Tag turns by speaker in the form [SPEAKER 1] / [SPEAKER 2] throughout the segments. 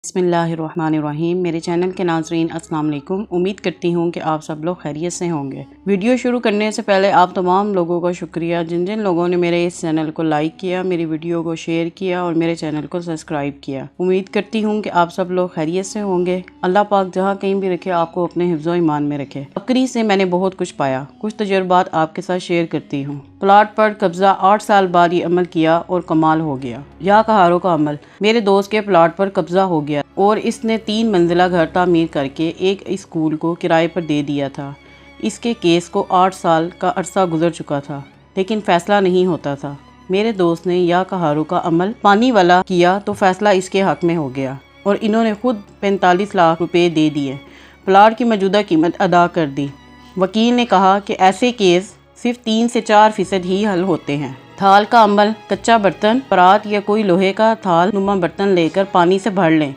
[SPEAKER 1] बिस्मिल्लाहिर्रहमानिर्रहीम। मेरे चैनल के नाज़रीन अस्सलाम वालेकुम। उम्मीद करती हूँ कि आप सब लोग खैरियत से होंगे। वीडियो शुरू करने से पहले आप तमाम लोगों का शुक्रिया जिन जिन लोगों ने मेरे इस चैनल को लाइक किया, मेरी वीडियो को शेयर किया और मेरे चैनल को सब्सक्राइब किया। उम्मीद करती हूँ कि आप सब लोग खैरियत से होंगे। अल्लाह पाक जहाँ कहीं भी रखे आपको अपने हिफ्ज़ो ईमान में रखे। बकरी से मैंने बहुत कुछ पाया, कुछ तजुर्बात आपके साथ शेयर करती हूँ। प्लाट पर कब्जा 8 साल बाद ये अमल किया और कमाल हो गया। या कहारों का अमल। मेरे दोस्त के प्लाट पर कब्जा हो गया और इसने 3 मंजिला घर तामीर करके एक स्कूल को किराए पर दे दिया था। इसके केस को 8 साल का अरसा गुजर चुका था, लेकिन फैसला नहीं होता था। मेरे दोस्त ने या कहारों का अमल पानी वाला किया तो फैसला इसके हक में हो गया और इन्होंने खुद 45 लाख रुपए दे दिए। प्लाट की मौजूदा कीमत अदा कर दी। वकील ने कहा कि ऐसे केस सिर्फ 3 से 4% ही हल होते हैं। थाल का अमल। कच्चा बर्तन, परात या कोई लोहे का थाल नुमा बर्तन लेकर पानी से भर लें।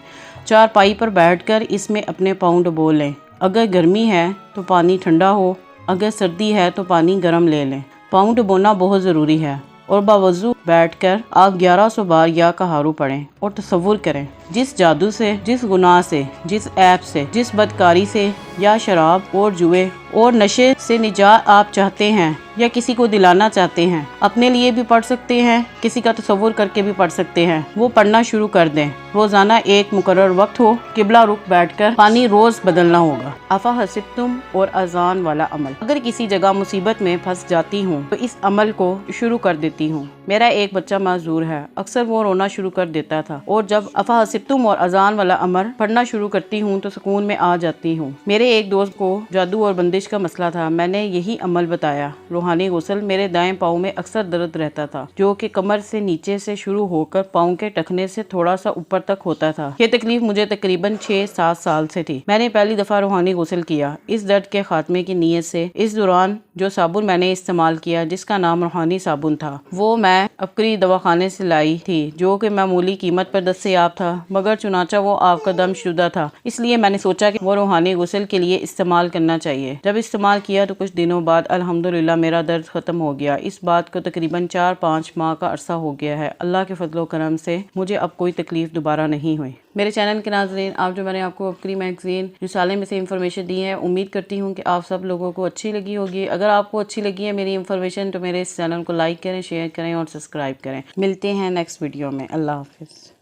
[SPEAKER 1] चारपाई पर बैठकर इसमें अपने पाँव डुबो लें। अगर गर्मी है तो पानी ठंडा हो, अगर सर्दी है तो पानी गर्म ले लें। पाँव डुबोना बहुत ज़रूरी है और बावजू बैठकर आप 1100 बार या कहारू पढ़ें और तसव्वुर करें जिस जादू से, जिस गुनाह से, जिस ऐप से, जिस बदकारी से या शराब और जुए और नशे से निजात आप चाहते हैं या किसी को दिलाना चाहते हैं, अपने लिए भी पढ़ सकते हैं, किसी का तसव्वुर करके भी पढ़ सकते हैं। वो पढ़ना शुरू कर दें। रोजाना एक मुकर्रर वक्त हो, किबला रुख बैठकर पानी रोज बदलना होगा। अफा हसिब्तुम और अजान वाला अमल। अगर किसी जगह मुसीबत में फंस जाती हूँ तो इस अमल को शुरू कर देती हूँ। मेरा एक बच्चा माजूर है, अक्सर वो रोना शुरू कर देता था और जब अफा हसिब्तुम और अजान वाला अमल पढ़ना शुरू करती हूँ तो सुकून में आ जाती हूँ। मेरे एक दोस्त को जादू और बंदिश का मसला था। मैंने यही अमल बताया। रूहानी गुस्ल। मेरे दाएं पाँव में अक्सर दर्द रहता था जो कि कमर से नीचे से शुरू होकर पाँव के टखने से थोड़ा सा ऊपर तक होता था। ये तकलीफ मुझे तकरीबन 6-7 साल से थी। मैंने पहली दफा रूहानी गुस्ल किया इस दर्द के खात्मे की नीयत से। इस दौरान जो साबुन मैंने इस्तेमाल किया, जिसका नाम रूहानी साबुन था, वो मैं अपकरी दवाखाने से लाई थी, जो कि मामूली कीमत पर दस्तयाब था, मगर चुनाचा वो आपका दमशुदा था। इसलिए मैंने सोचा कि वो रूहानी गुस्ल के लिए इस्तेमाल करना चाहिए। जब इस्तेमाल किया तो कुछ दिनों बाद अल्हम्दुलिल्लाह मेरा दर्द खत्म हो गया। इस बात को तकरीबन 4-5 माह का अरसा हो गया है। अल्लाह के फजलो करम से मुझे अब कोई तकलीफ दोबारा नहीं हुई। मेरे चैनल के नाज़रीन, आप जो मैंने आपको अपकरी मैगजीन रिसाले में से इंफॉर्मेशन दी है, उम्मीद करती हूँ कि आप सब लोगों को अच्छी लगी होगी। अगर आपको अच्छी लगी है मेरी इंफॉर्मेशन तो मेरे इस चैनल को लाइक करें, शेयर करें और सब्सक्राइब करें। मिलते हैं नेक्स्ट वीडियो में। अल्लाह हाफिज़।